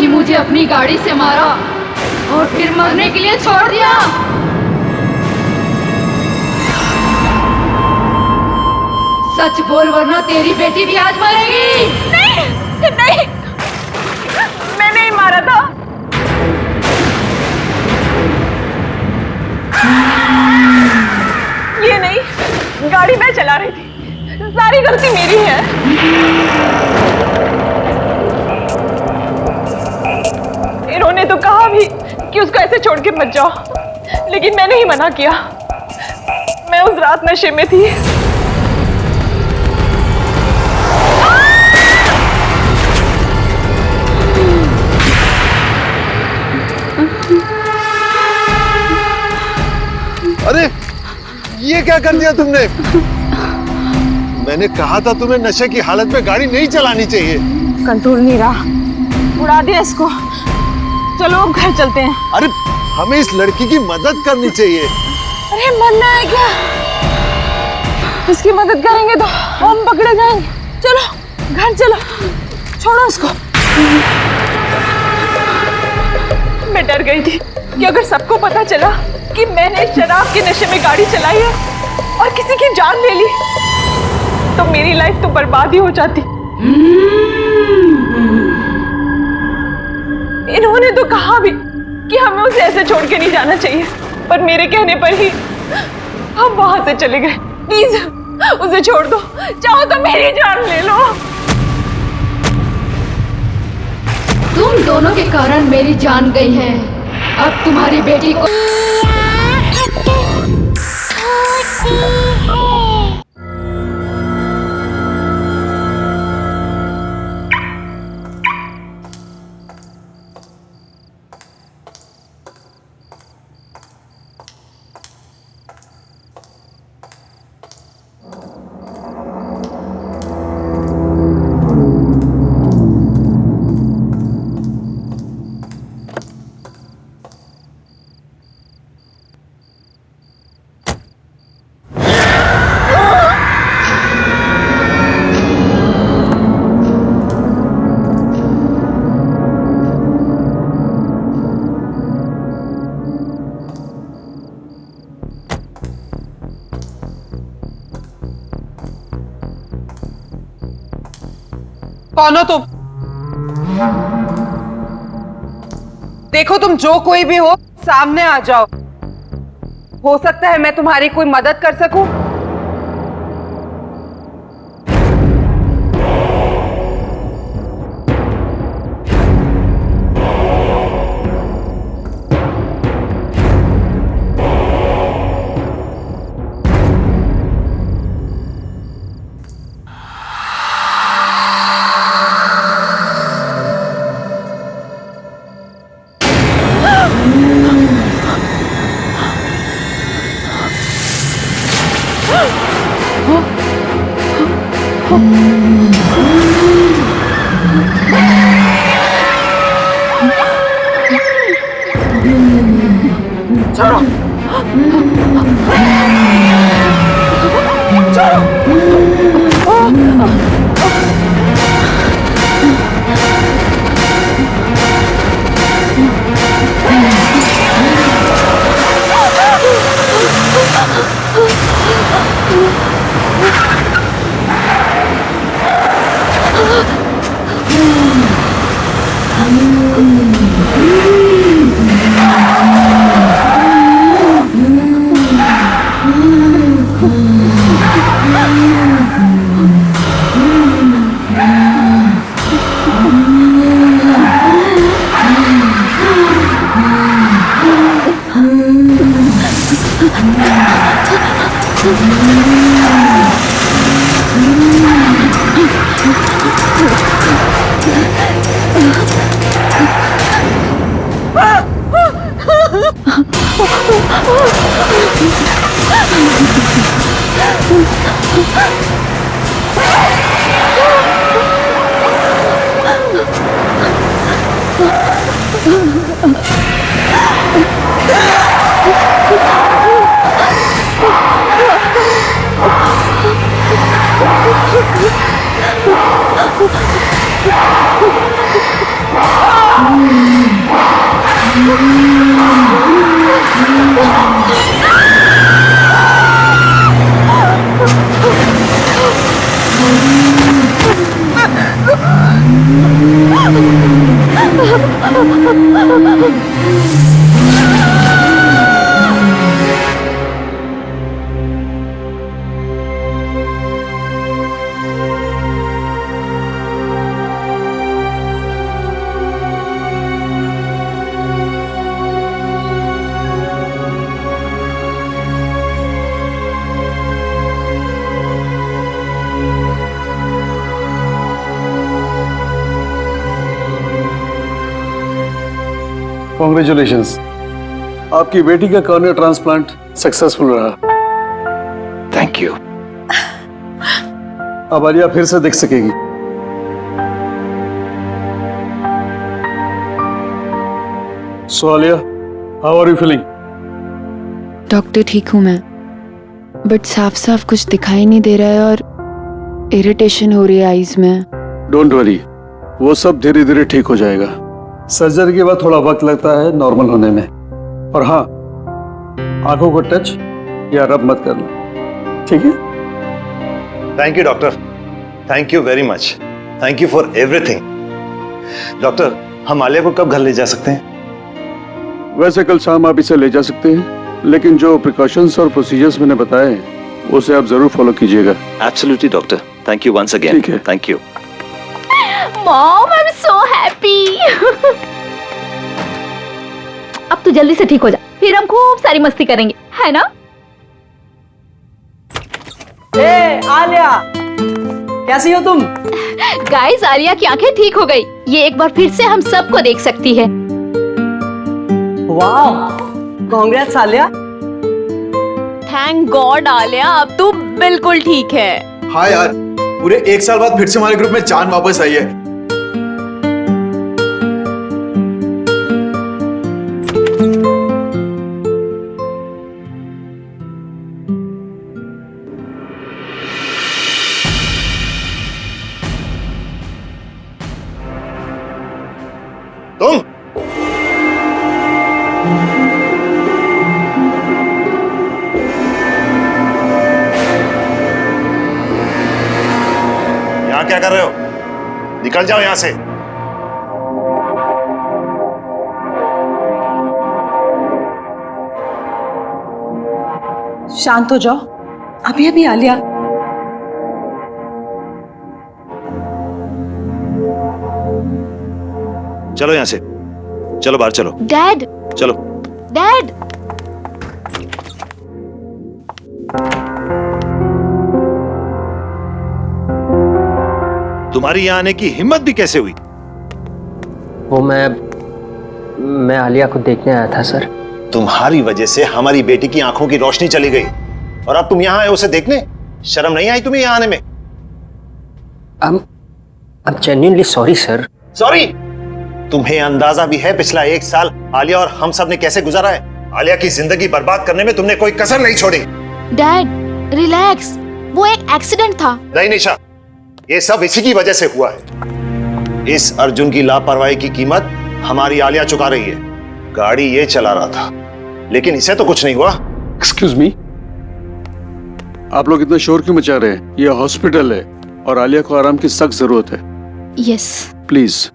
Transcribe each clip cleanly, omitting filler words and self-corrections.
मुझे अपनी गाड़ी से मारा और फिर मरने के लिए छोड़ दिया। सच बोल वरना तेरी बेटी भी आज मरेगी। नहीं नहीं, मैं नहीं मारा था। ये नहीं, गाड़ी मैं चला रही थी, सारी गलती मेरी है। इन्होंने तो कहा भी कि उसको ऐसे छोड़ के मत जाओ, लेकिन मैंने ही मना किया। मैं उस रात नशे में थी। अरे ये क्या कर दिया तुमने? मैंने कहा था तुम्हें नशे की हालत में गाड़ी नहीं चलानी चाहिए। कंट्रोल नहीं रहा, उड़ा दिया इसको। चलो अब घर चलते हैं। अरे हमें इस लड़की की मदद करनी चाहिए। अरे मरना है क्या? इसकी मदद करेंगे तो हम पकड़े जाएंगे। चलो घर चलो, छोड़ो उसको। मैं डर गई थी कि अगर सबको पता चला कि मैंने शराब के नशे में गाड़ी चलाई है और किसी की जान ले ली, तो मेरी लाइफ तो बर्बाद ही हो जाती। इन्होंने तो कहा भी कि हमें उसे ऐसे छोड़ के नहीं जाना चाहिए, पर मेरे कहने पर ही हम वहां से चले गए। प्लीज उसे छोड़ दो, चाहो तो मेरी जान ले लो। तुम दोनों के कारण मेरी जान गई है। अब तुम्हारी बेटी को कौन हो तुम? देखो तुम जो कोई भी हो, सामने आ जाओ। हो सकता है मैं तुम्हारी कोई मदद कर सकूं। कॉन्ग्रेचुलेशंस, आपकी बेटी का कॉर्निया ट्रांसप्लांट सक्सेसफुल रहा। Thank you. अब आलिया फिर से देख सकेगी। So Alia, how are you feeling? Doctor ठीक हूँ मैं, बट साफ साफ कुछ दिखाई नहीं दे रहा है और इरिटेशन हो रही है आईज में। डोंट वरी, वो सब धीरे धीरे ठीक हो जाएगा। सर्जरी के बाद थोड़ा वक्त लगता है नॉर्मल होने में। और हाँ, आंखों को टच या रब मत करना, ठीक है? Thank you doctor, thank you very much, thank you for everything. Doctor, हम आलिया को कब घर ले जा सकते हैं? वैसे कल शाम आप इसे ले जा सकते हैं, लेकिन जो प्रिकॉशंस और प्रोसीजर्स मैंने बताए हैं उसे आप जरूर फॉलो कीजिएगा। Absolutely doctor, thank you once again. ठीक है। Thank you. Mom, I am so happy. अब तू जल्दी से ठीक हो जा, फिर हम खूब सारी मस्ती करेंगे, है ना? ए आलिया, कैसी हो तुम? गाइस, आलिया की आंखें ठीक हो गई। ये एक बार फिर से हम सबको देख सकती है। वाह, congrats Alia. Thank God Alia, अब तू बिल्कुल ठीक है। हाँ यार, पूरे 1 साल बाद फिर से हमारे ग्रुप में जान वापस आई है। तुम यहाँ क्या कर रहे हो? निकल जाओ यहां से। शांत हो जाओ, अभी अभी आलिया। चलो यहां से, चलो बाहर चलो। डैड, चलो। डैड। तुम्हारी यहां आने की हिम्मत भी कैसे हुई? वो मैं आलिया को देखने आया था सर। तुम्हारी वजह से हमारी बेटी की आंखों की रोशनी चली गई और अब तुम यहां आए उसे देखने? शर्म नहीं आई तुम्हें यहां आने में? I'm genuinely sorry sir. Sorry? तुम्हें अंदाजा भी है पिछला 1 साल आलिया और हम सब ने कैसे गुजारा है? आलिया की जिंदगी बर्बाद करने में तुमने कोई कसर नहीं छोड़ी। डैड, रिलैक्स, वो एक एक्सीडेंट था। नहीं निशा, ये सब इसी की वजह से हुआ है। इस अर्जुन की लापरवाही की कीमत हमारी आलिया चुका रही है। गाड़ी ये चला रहा था, लेकिन इसे तो कुछ नहीं हुआ। एक्सक्यूज मी, आप लोग इतना शोर क्यों मचा रहे हैं? ये हॉस्पिटल है और आलिया को आराम की सख्त जरूरत है। यस। प्लीज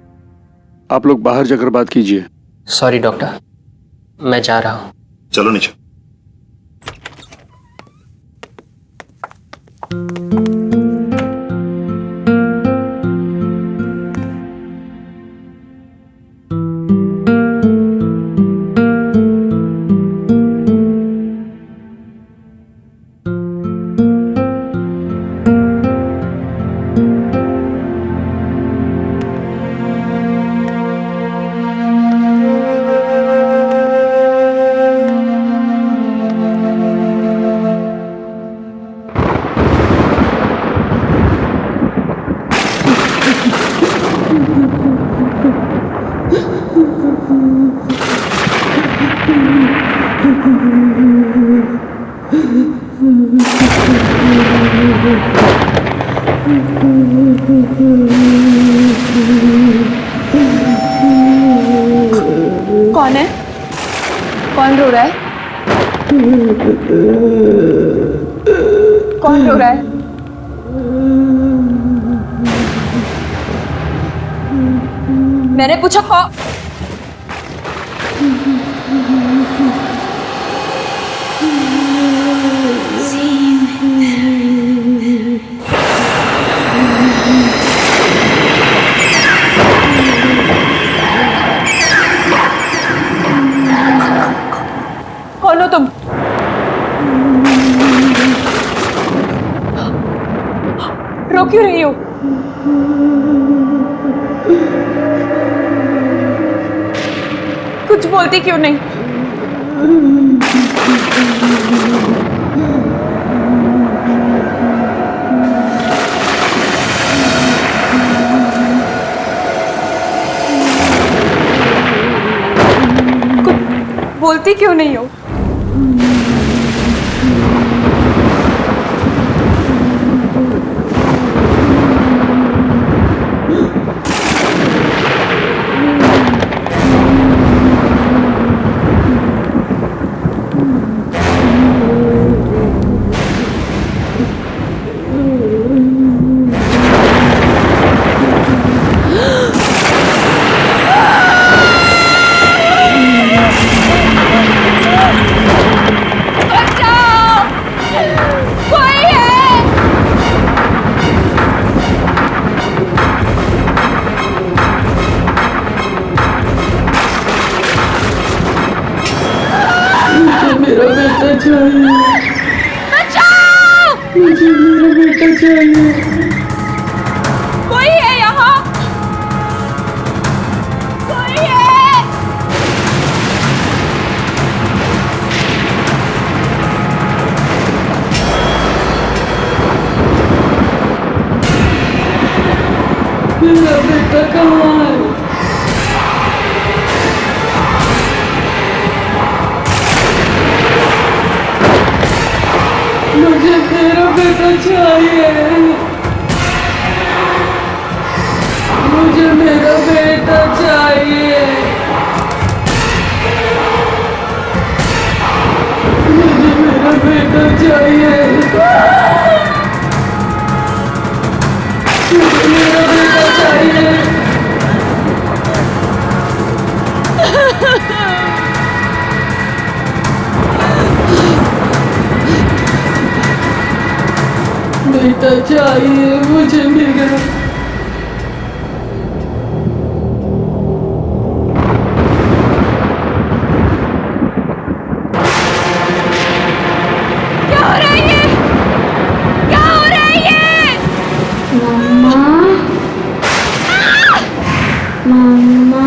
आप लोग बाहर जाकर बात कीजिए। सॉरी डॉक्टर, मैं जा रहा हूँ। चलो निशा। कौन रो रहा है? कौन रो रहा है? मैंने पूछा कौन? कौन हो तुम? रो क्यों रही हो? कुछ बोलती क्यों नहीं? कुछ बोलती क्यों नहीं हो? कोई है यहाँ? कोई है? मेरा बेटा कहाँ है? मुझे मेरा बेटा चाहिए। मुझे मेरा बेटा चाहिए। मुझे मेरा बेटा चाहिए। मुझे मेरा बेटा चाहिए। बेटा चाहिए मुझे मेरा। क्या हो रहा है ये? क्या हो रहा है ये? मम्मा, मम्मा,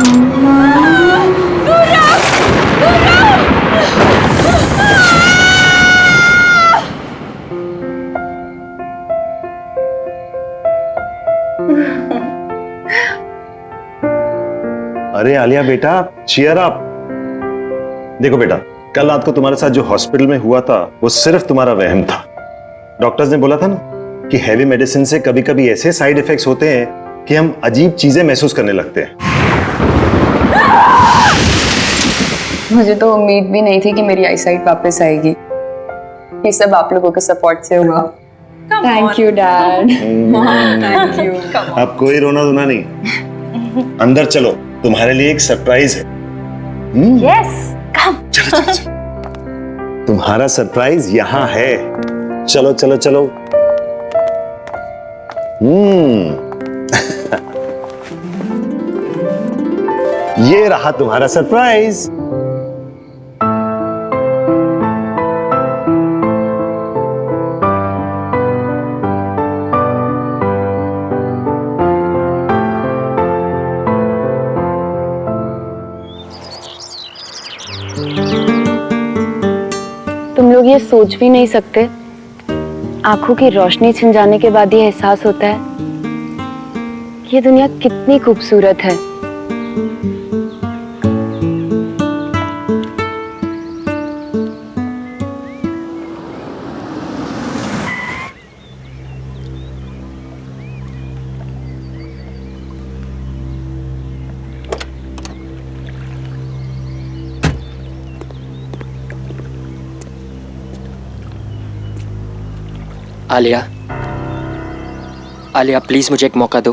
मम्मा। दूर रहो! दूर रहो! अरे आलिया बेटा, चीयर अप। देखो बेटा, कल रात को तुम्हारे साथ जो हॉस्पिटल में हुआ था वो सिर्फ तुम्हारा वहम था। डॉक्टर्स ने बोला था ना कि हैवी मेडिसिन से कभी कभी ऐसे साइड इफेक्ट्स होते हैं कि हम अजीब चीजें महसूस करने लगते हैं। मुझे तो उम्मीद भी नहीं थी कि मेरी आईसाइट वापस आएगी। ये सब आप लोगों के सपोर्ट से हुआ। Thank you dad. Thank you. अब कोई रोना धोना नहीं, अंदर चलो, तुम्हारे लिए एक सरप्राइज है। यस, कम। चलो चलो चलो, तुम्हारा सरप्राइज यहाँ है। चलो चलो चलो। ये रहा तुम्हारा सरप्राइज। तुम लोग ये सोच भी नहीं सकते, आंखों की रोशनी छिन जाने के बाद ये एहसास होता है कि ये दुनिया कितनी खूबसूरत है। आलिया, आलिया प्लीज मुझे एक मौका दो,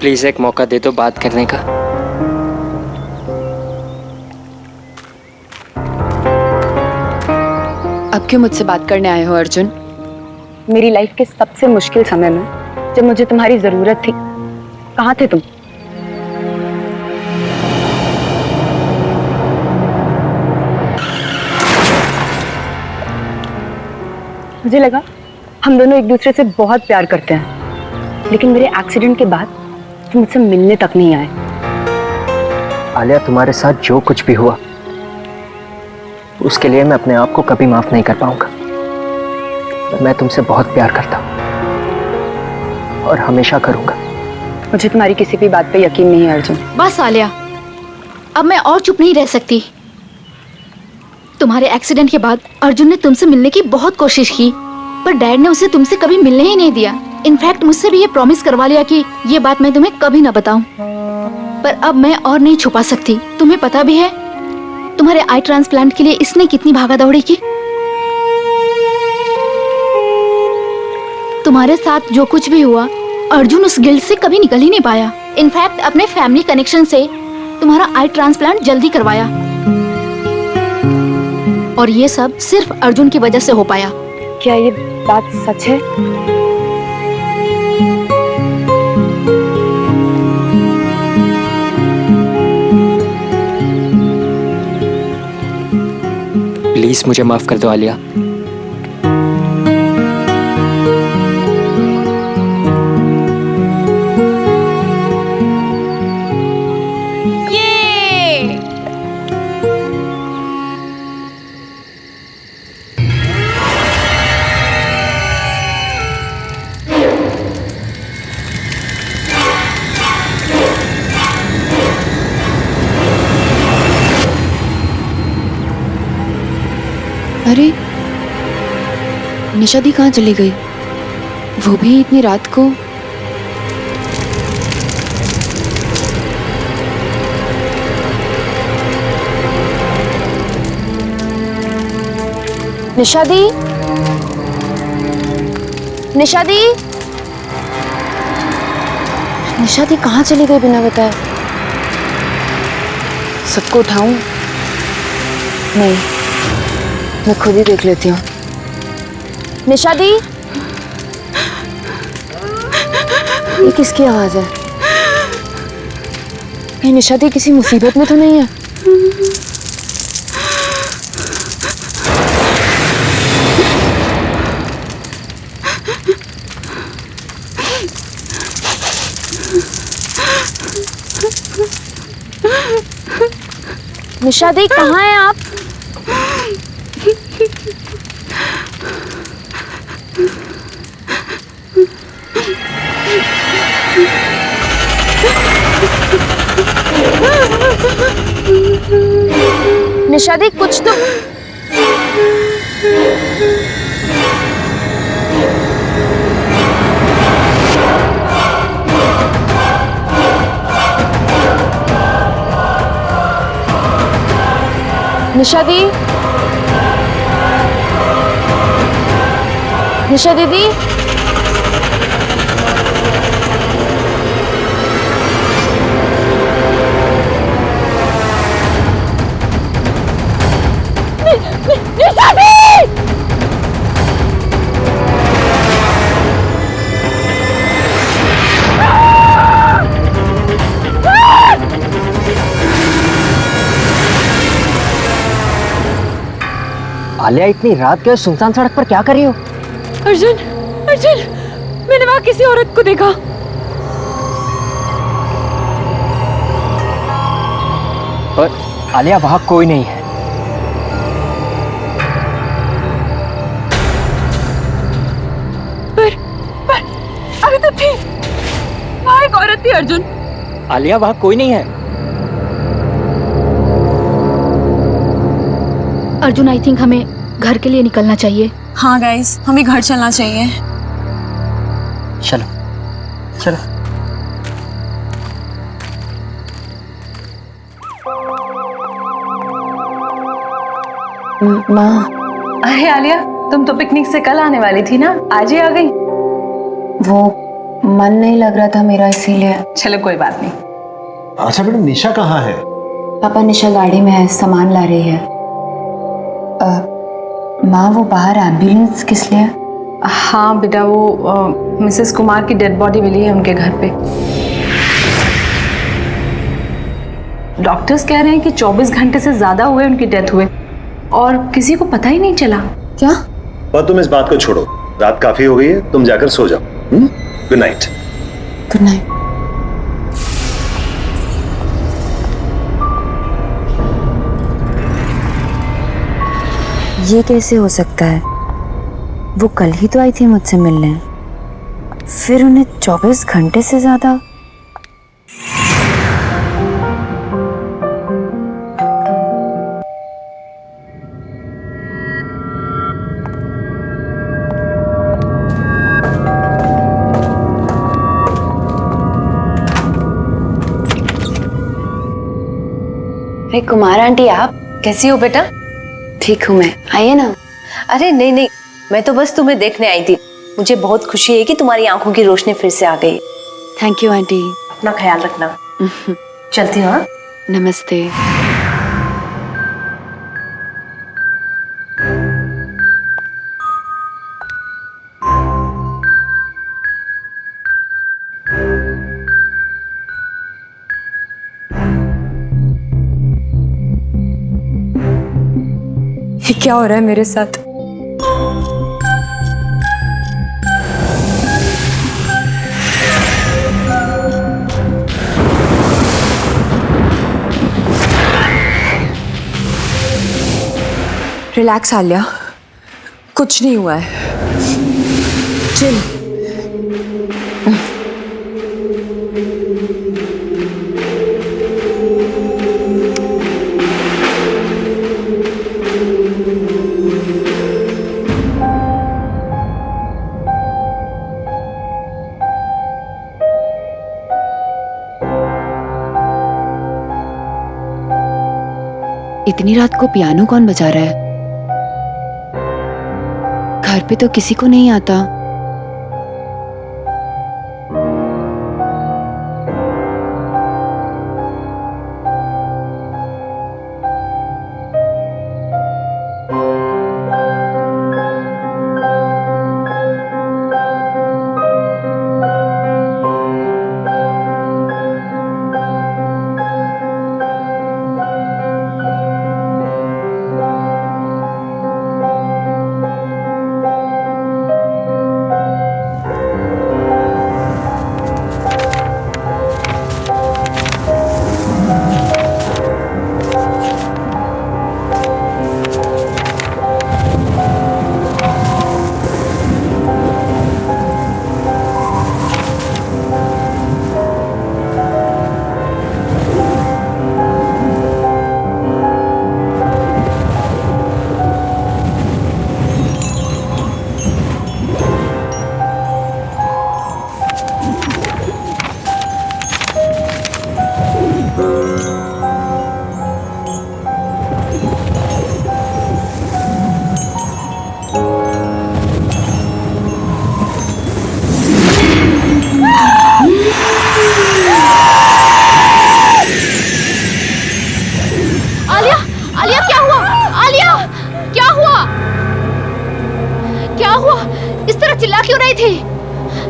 प्लीज एक मौका दे दो बात करने का। अब क्यों मुझसे बात करने आए हो अर्जुन? मेरी लाइफ के सबसे मुश्किल समय में जब मुझे तुम्हारी जरूरत थी, कहाँ थे तुम? मुझे लगा हम दोनों एक दूसरे से बहुत प्यार करते हैं, लेकिन मेरे एक्सीडेंट के बाद तुम मुझसे मिलने तक नहीं आए। आलिया, तुम्हारे साथ जो कुछ भी हुआ उसके लिए मैं अपने आप को कभी माफ नहीं कर पाऊंगा। मैं तुमसे बहुत प्यार करता हूं और हमेशा करूंगा। मुझे तुम्हारी किसी भी बात पे यकीन नहीं है अर्जुन। बस आलिया, अब मैं और चुप नहीं रह सकती। तुम्हारे एक्सीडेंट के बाद अर्जुन ने तुमसे मिलने की बहुत कोशिश की, पर डैड ने उसे तुमसे कभी मिलने ही नहीं दिया। इनफैक्ट मुझसे भी ये प्रॉमिस करवा लिया कि ये बात मैं तुम्हें कभी ना बताऊं। पर अब मैं और नहीं छुपा सकती। तुम्हें पता भी है तुम्हारे आई ट्रांसप्लांट के लिए इसने कितनी भागा दौड़ी की। तुम्हारे साथ जो कुछ भी हुआ, अर्जुन उस गिल्ट से कभी निकल ही नहीं पाया। इनफैक्ट अपने फैमिली कनेक्शन से तुम्हारा आई ट्रांसप्लांट जल्दी करवाया, और ये सब सिर्फ अर्जुन की वजह से हो पाया। क्या ये बात सच है? प्लीज मुझे माफ कर दो आलिया। अरे निशा दी कहाँ चली गई? वो भी इतनी रात को? निशा दी, निशा दी, निशा दी कहाँ चली गई बिना बताए? सबको उठाऊं? नहीं, मैं खुद ही देख लेती हूँ। निशा दी, ये किसकी आवाज है? कहीं निशा दी किसी मुसीबत में तो नहीं है? निशा दी कहाँ हैं आप? निशा दी कुछ तो। निशा दी, निशा दीदी, निशा दी! आलिया, इतनी रात के सुनसान सड़क पर क्या कर रही हो? अर्जुन, अर्जुन, मैंने वहां किसी औरत को देखा। पर आलिया, वहां कोई नहीं है। पर अभी तो थी, वहां एक औरत थी अर्जुन। आलिया, वहां कोई नहीं है। अर्जुन, आई थिंक हमें घर के लिए निकलना चाहिए। हाँ गाइस, हमें घर चलना चाहिए। चलो चलो। माँ, अरे आलिया, तुम तो पिकनिक से कल आने वाली थी ना, आज ही आ गई? वो मन नहीं लग रहा था मेरा, इसीलिए। चलो कोई बात नहीं। अच्छा बेटा, निशा कहाँ है? पापा, निशा गाड़ी में है, सामान ला रही है। माँ, वो बाहर एम्बुलेंस किस लिए? हाँ बेटा, वो मिसेस कुमार की डेड बॉडी मिली है उनके घर पे। डॉक्टर्स कह रहे हैं कि 24 घंटे से ज्यादा हुए उनकी डेथ हुए और किसी को पता ही नहीं चला। क्या? पर तुम इस बात को छोड़ो, रात काफी हो गई है, तुम जाकर सो जाओ। Good night. Good night. ये कैसे हो सकता है? वो कल ही तो आई थी मुझसे मिलने, फिर उन्हें 24 घंटे से ज्यादा। अरे कुमार आंटी, आप कैसी हो बेटा? ठीक हूँ मैं, आइए ना। अरे नहीं नहीं, मैं तो बस तुम्हें देखने आई थी। मुझे बहुत खुशी है कि तुम्हारी आंखों की रोशनी फिर से आ गई। Thank you aunty. अपना ख्याल रखना। चलती हूँ। हाँ? नमस्ते। ये क्या हो रहा है मेरे साथ? रिलैक्स आलिया, कुछ नहीं हुआ है। चिल। इतनी रात को पियानो कौन बजा रहा है? घर पे तो किसी को नहीं आता। चिल्ला क्यों रही थी?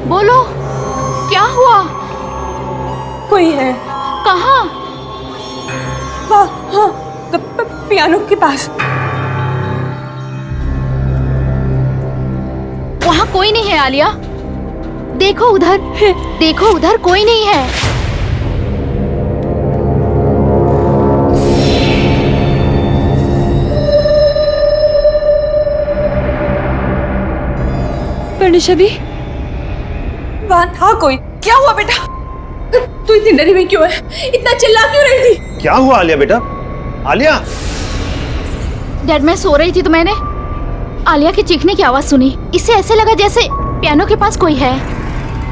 बोलो, क्या हुआ? कोई है। कहाँ? हाँ हाँ, पियानो के पास। वहाँ कोई नहीं है आलिया। देखो उधर, देखो उधर कोई नहीं है। निशा दी, वहाँ था कोई। क्या हुआ बेटा? तू इतनी डरी हुई क्यों है? इतना चिल्ला क्यों रही थी? क्या हुआ आलिया बेटा? आलिया! डैड, मैं सो रही थी तो मैंने आलिया के चीखने की आवाज सुनी। इससे ऐसे लगा जैसे पियानो के पास कोई है।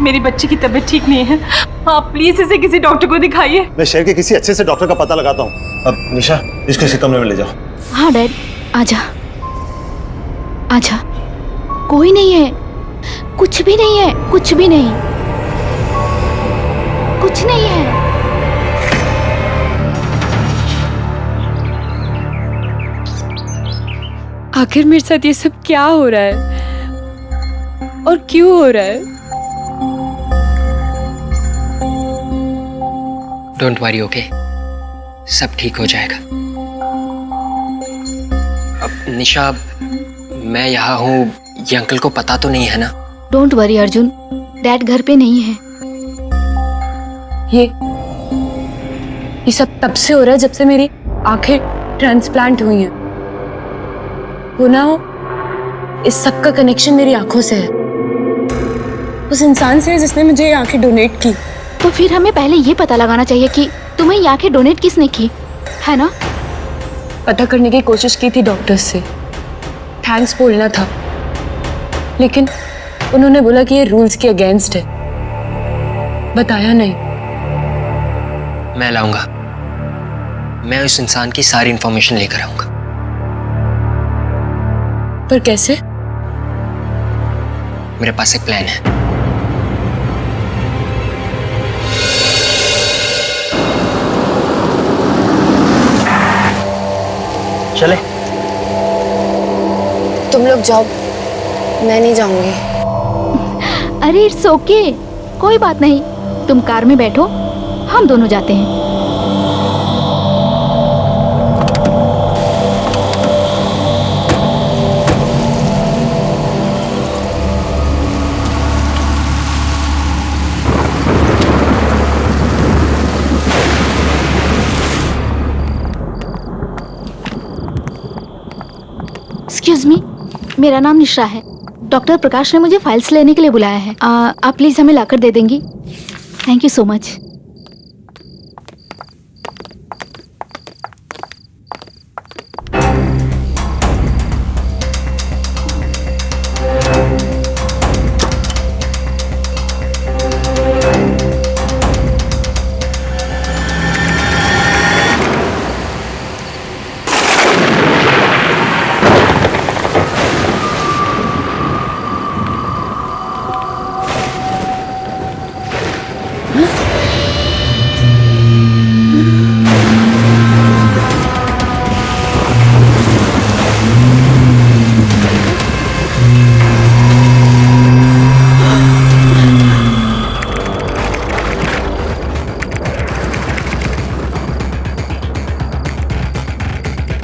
मेरी बच्ची की तबीयत ठीक नहीं है, आप प्लीज इसे किसी डॉक्टर को दिखाइए। मैं शहर के किसी अच्छे से डॉक्टर का पता लगाता हूँ। अब निशा, इसको इसी कमरे में ले जाओ। हाँ डैड, आजा। आजा। कोई नहीं है, कुछ भी नहीं है, कुछ भी नहीं, कुछ नहीं है। आखिर मेरे साथ ये सब क्या हो रहा है और क्यों हो रहा है? Don't worry, okay? सब ठीक हो जाएगा। अब निशा, मैं यहाँ हूँ, ये अंकल को पता तो नहीं है ना? डोंट वरी अर्जुन, डैड घर पे नहीं है। ये सब तब से हो रहा है जब से मेरी आंखें ट्रांसप्लांट हुई हैं। हो ना हो, इस सब का कनेक्शन मेरी आंखों से है, उस इंसान से है जिसने मुझे ये आंखें डोनेट की। तो फिर हमें पहले ये पता लगाना चाहिए कि तुम्हें ये आंखें डोनेट किसने की, है ना? पता करने की कोशिश की थी डॉक्टर्स से, थैंक्स बोलना था, लेकिन उन्होंने बोला कि ये रूल्स के अगेंस्ट है, बताया नहीं। मैं लाऊंगा, मैं उस इंसान की सारी इंफॉर्मेशन लेकर आऊंगा। पर कैसे? मेरे पास एक प्लान है। चले? तुम लोग जाओ, मैं नहीं जाऊंगी। अरे इट्स ओके, कोई बात नहीं, तुम कार में बैठो, हम दोनों जाते हैं। एक्सक्यूज मी, मेरा नाम निशा है। डॉक्टर प्रकाश ने मुझे फाइल्स लेने के लिए बुलाया है। आप प्लीज हमें लाकर दे देंगी? Thank you so much.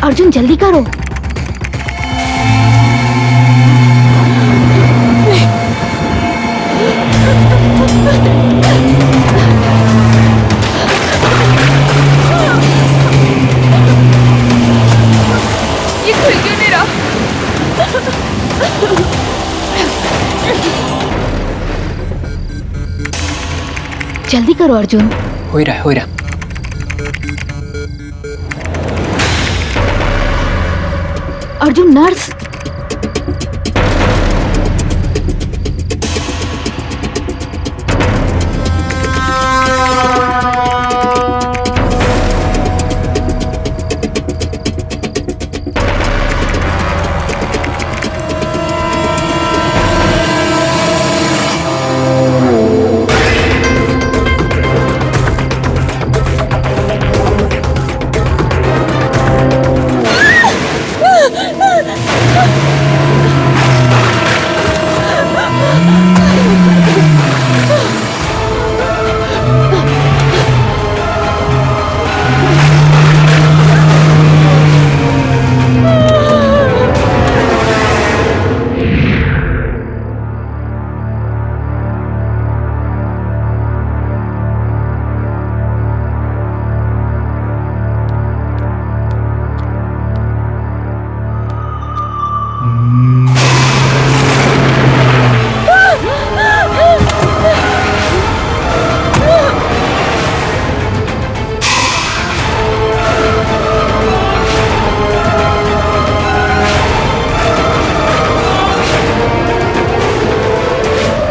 Arjun जल्दी करो। ये खुल क्यों नहीं रहा? जल्दी करो अर्जुन। हो ही रहा है, हो ही रहा। अर्जुन नर्स।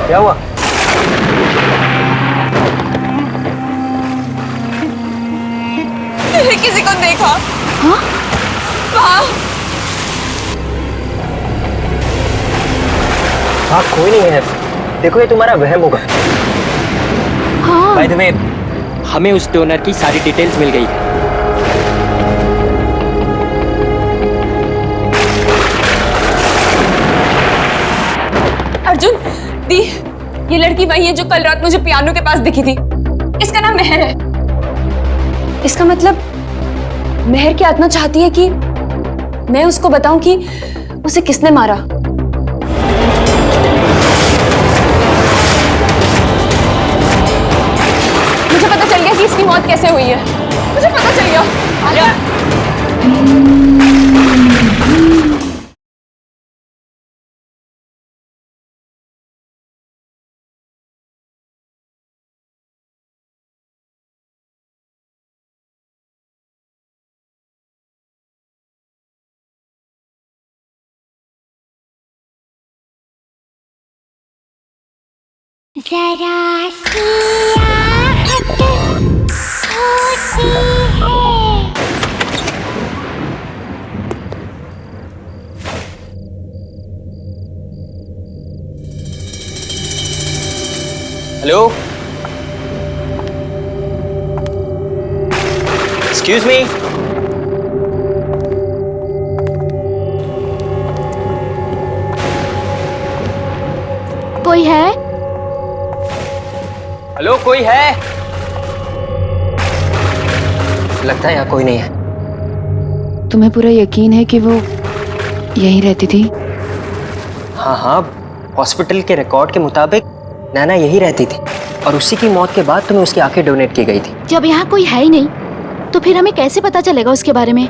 क्या हुआ? मैंने किसी को देखा। हाँ? वहाँ हाँ कोई नहीं है, देखो ये तुम्हारा वहम होगा। हाँ बाय द वे, हमें उस डोनर की सारी डिटेल्स मिल गई है। अर्जुन, दी, ये लड़की वही है जो कल रात मुझे पियानो के पास दिखी थी। इसका नाम मेहर है। इसका मतलब मेहर की आत्मा चाहती है कि मैं उसको बताऊं कि उसे किसने मारा। मुझे पता चल गया कि इसकी मौत कैसे हुई है। मुझे पता चल गया। आलिया। जरा सी आहट होती है। Hello, excuse me. कोई है? हेलो, कोई है? लगता है यहाँ कोई नहीं है। तुम्हें पूरा यकीन है कि वो यहीं रहती थी? हाँ हाँ, हॉस्पिटल के रिकॉर्ड के मुताबिक नैना यही रहती थी और उसी की मौत के बाद तुम्हें उसकी आंखें डोनेट की गई थी। जब यहाँ कोई है ही नहीं तो फिर हमें कैसे पता चलेगा उसके बारे में?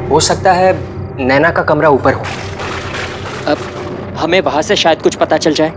हो सकता है नैना का कमरा ऊपर हो। अब हमें वहां से शायद कुछ पता चल जाए।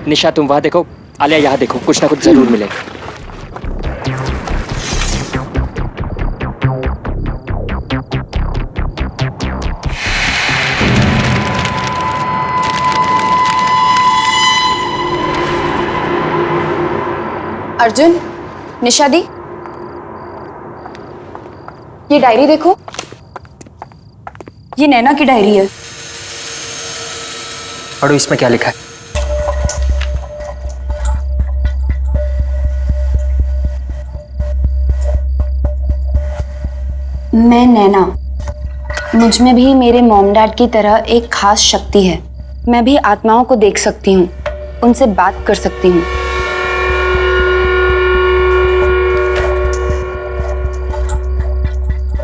निशा, तुम वहां देखो, आलिया यहाँ देखो, कुछ ना कुछ जरूर मिलेगा। अर्जुन, निशा दी, ये डायरी देखो। ये नैना की डायरी है। पढ़ो, इसमें क्या लिखा है? मैं नैना, मुझ में भी मेरे मॉम डैड की तरह एक खास शक्ति है। मैं भी आत्माओं को देख सकती हूँ, उनसे बात कर सकती हूँ।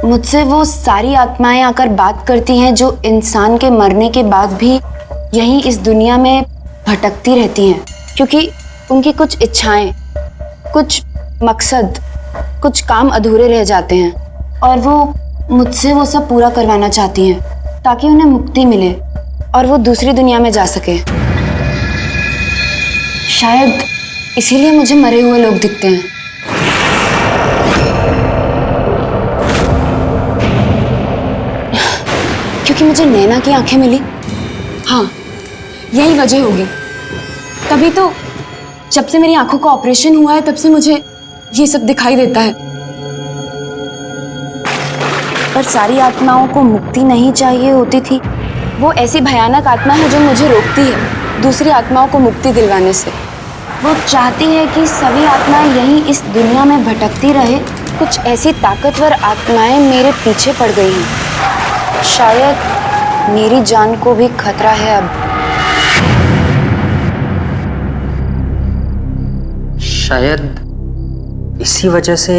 मुझसे वो सारी आत्माएं आकर बात करती हैं जो इंसान के मरने के बाद भी यहीं इस दुनिया में भटकती रहती हैं, क्योंकि उनकी कुछ इच्छाएं, कुछ मकसद, कुछ काम अधूरे रह जाते हैं और वो मुझसे वो सब पूरा करवाना चाहती हैं ताकि उन्हें मुक्ति मिले और वो दूसरी दुनिया में जा सके। शायद इसीलिए मुझे मरे हुए लोग दिखते हैं। क्योंकि मुझे नैना की आंखें मिली। हाँ, यही वजह होगी। तभी तो जब से मेरी आंखों का ऑपरेशन हुआ है तब से मुझे ये सब दिखाई देता है। पर सारी आत्माओं को मुक्ति नहीं चाहिए होती थी। वो ऐसी भयानक आत्मा है जो मुझे रोकती है दूसरी आत्माओं को मुक्ति दिलवाने से। वो चाहती है कि सभी आत्माएं यहीं इस दुनिया में भटकती रहे। कुछ ऐसी ताकतवर आत्माएं मेरे पीछे पड़ गई हैं। शायद मेरी जान को भी खतरा है अब। शायद इसी वजह से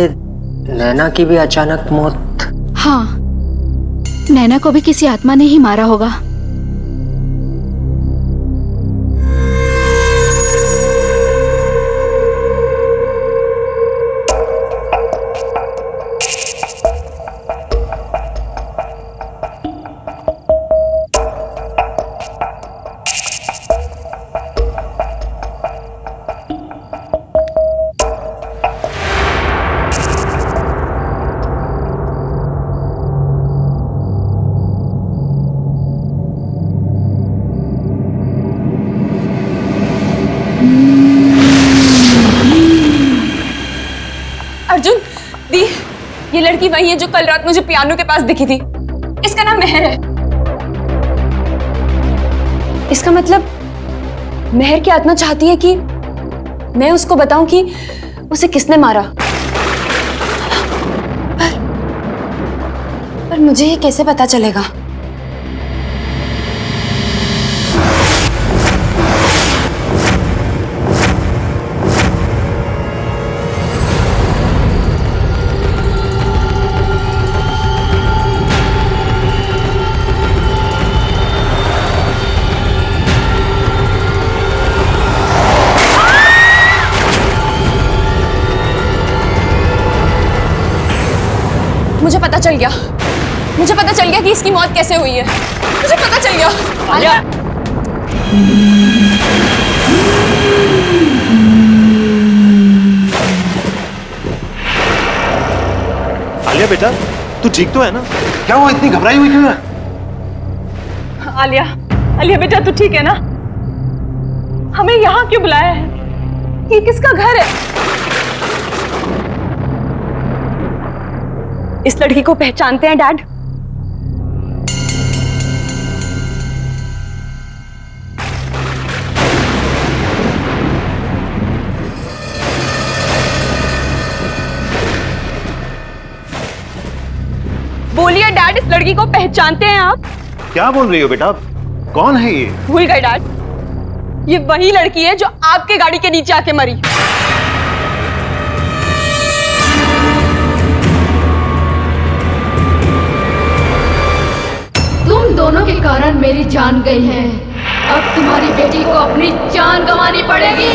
नैना की भी अचानक मौत। हाँ, नैना को भी किसी आत्मा ने ही मारा होगा। अर्जुन, दी, ये लड़की वही है जो कल रात मुझे पियानो के पास दिखी थी। इसका नाम मेहर है। इसका मतलब मेहर की आत्मा चाहती है कि मैं उसको बताऊं कि उसे किसने मारा। पर मुझे ये कैसे पता चलेगा? मुझे पता चल गया कि इसकी मौत कैसे हुई है। मुझे पता चल गया। आलिया, आलिया बेटा, तू ठीक तो है ना? क्या हुआ, इतनी घबराई हुई क्यों है? आलिया, आलिया बेटा तू ठीक है ना? हमें यहाँ क्यों बुलाया है? ये किसका घर है? इस लड़की को पहचानते हैं डैड? बोलिए डैड, इस लड़की को पहचानते हैं आप? क्या बोल रही हो बेटा? कौन है ये? भूल गए डैड, ये वही लड़की है जो आपके गाड़ी के नीचे आके मरी। तुम दोनों के कारण मेरी जान गई है। अब तुम्हारी बेटी को अपनी जान गंवानी पड़ेगी।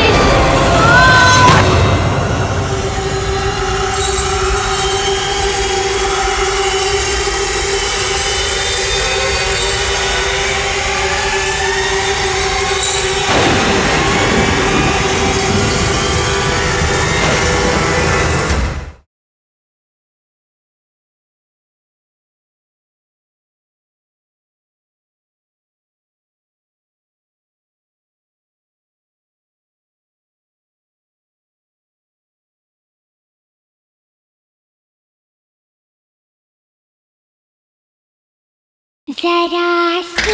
जरा सी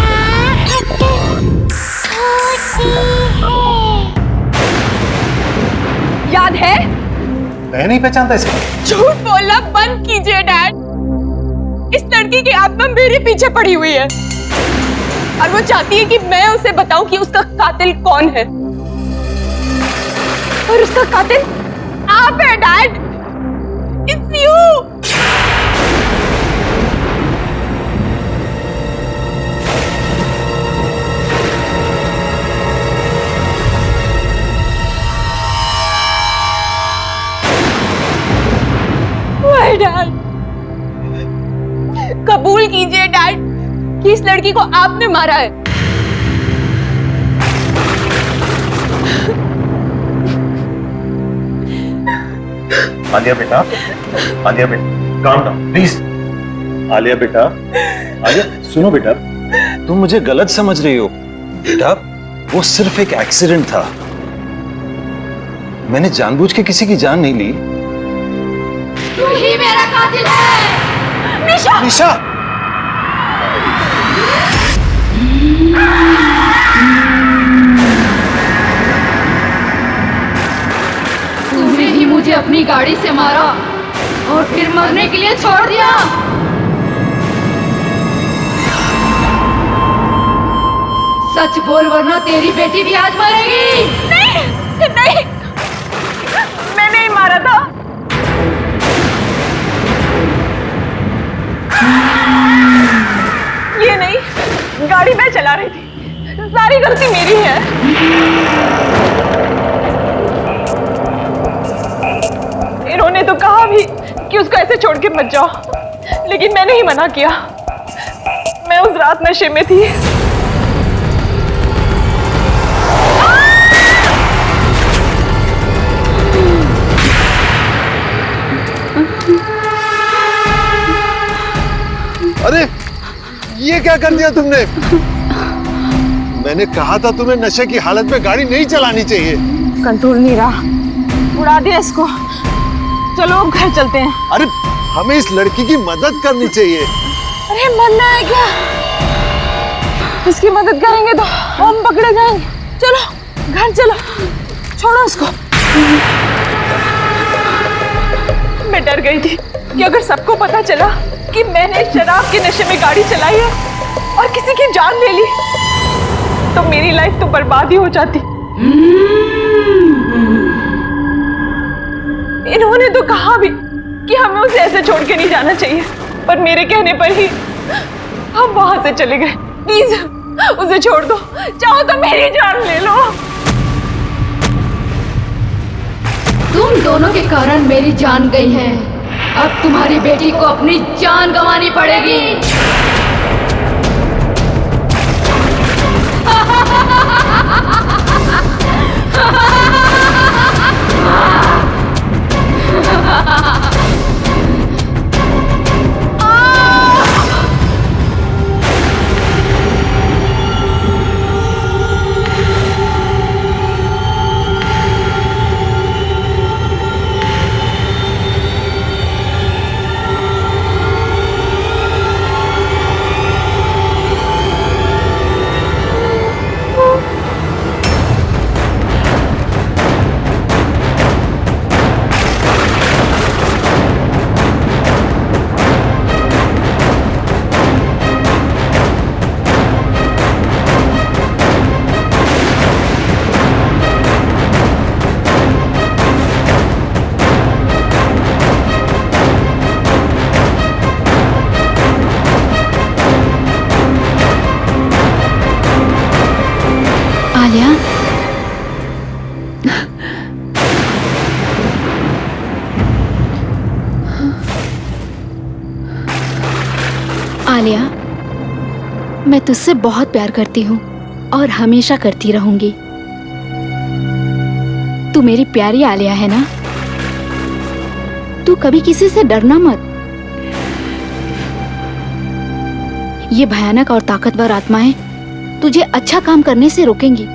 आहट होती है। याद है? मैं नहीं पहचानता इसे। झूठ बोलना बंद कीजिए डैड। इस लड़की की आत्मा मेरे पीछे पड़ी हुई है और वो चाहती है कि मैं उसे बताऊं कि उसका कातिल कौन है। और उसका कातिल आप है डैड। It's you. डैड, कबूल कीजिए डैड कि इस लड़की को आपने मारा है। आलिया बेटा, आलिया बेटा, काम डाउन प्लीज। आलिया बेटा, आलिया सुनो बेटा, तुम मुझे गलत समझ रही हो। बेटा, वो सिर्फ एक एक्सीडेंट था। मैंने जानबूझ के किसी की जान नहीं ली। तू ही मेरा कातिल है। निशा! निशा! तूने ही मुझे अपनी गाड़ी से मारा और फिर मरने के लिए छोड़ दिया। सच बोल वरना तेरी बेटी भी आज मरेगी। नहीं, नहीं, मैं नहीं मारा था। सारी गलती मेरी है। इन्होंने तो कहा भी कि उसको ऐसे छोड़ के मत जाओ, लेकिन मैंने ही मना किया। मैं उस रात नशे में थी। अरे ये क्या कर दिया तुमने? मैंने कहा था तुम्हें नशे की हालत में गाड़ी नहीं चलानी चाहिए। कंट्रोल नहीं रहा, उड़ा दिया इसको। चलो अब घर चलते हैं। अरे हमें इस लड़की की मदद करनी चाहिए। अरे मरना है क्या? इसकी मदद करेंगे तो हम पकड़े जाएंगे। चलो घर चलो, छोड़ो उसको। मैं डर गई थी कि अगर सबको पता चला कि मैंने शराब के नशे में गाड़ी चलाई है और किसी की जान ले ली, तो मेरी लाइफ तो बर्बाद ही हो जाती। इन्होंने तो कहा भी कि हमें उसे ऐसे छोड़ के नहीं जाना चाहिए, पर मेरे कहने पर ही हम वहां से चले गए। प्लीज उसे छोड़ दो, चाहो तो मेरी जान ले लो। तुम दोनों के कारण मेरी जान गई है, अब तुम्हारी बेटी को अपनी जान गंवानी पड़ेगी। आलिया, मैं तुझसे बहुत प्यार करती हूँ और हमेशा करती रहूंगी। तू मेरी प्यारी आलिया है ना? तू कभी किसी से डरना मत। ये भयानक और ताकतवर आत्माएं तुझे अच्छा काम करने से रोकेंगी,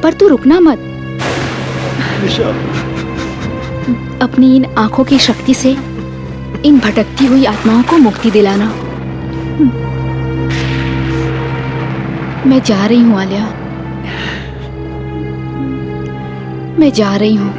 पर तू रुकना मत। अपनी इन आंखों की शक्ति से इन भटकती हुई आत्माओं को मुक्ति दिलाना। मैं जा रही हूँ आलिया, मैं जा रही हूँ।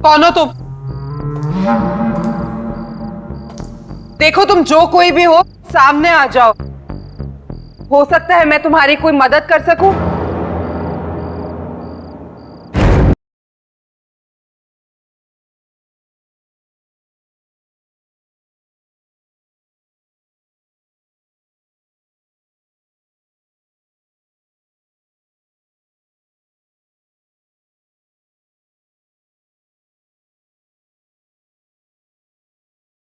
कौन हो तुम? देखो तुम जो कोई भी हो, सामने आ जाओ। हो सकता है मैं तुम्हारी कोई मदद कर सकूं।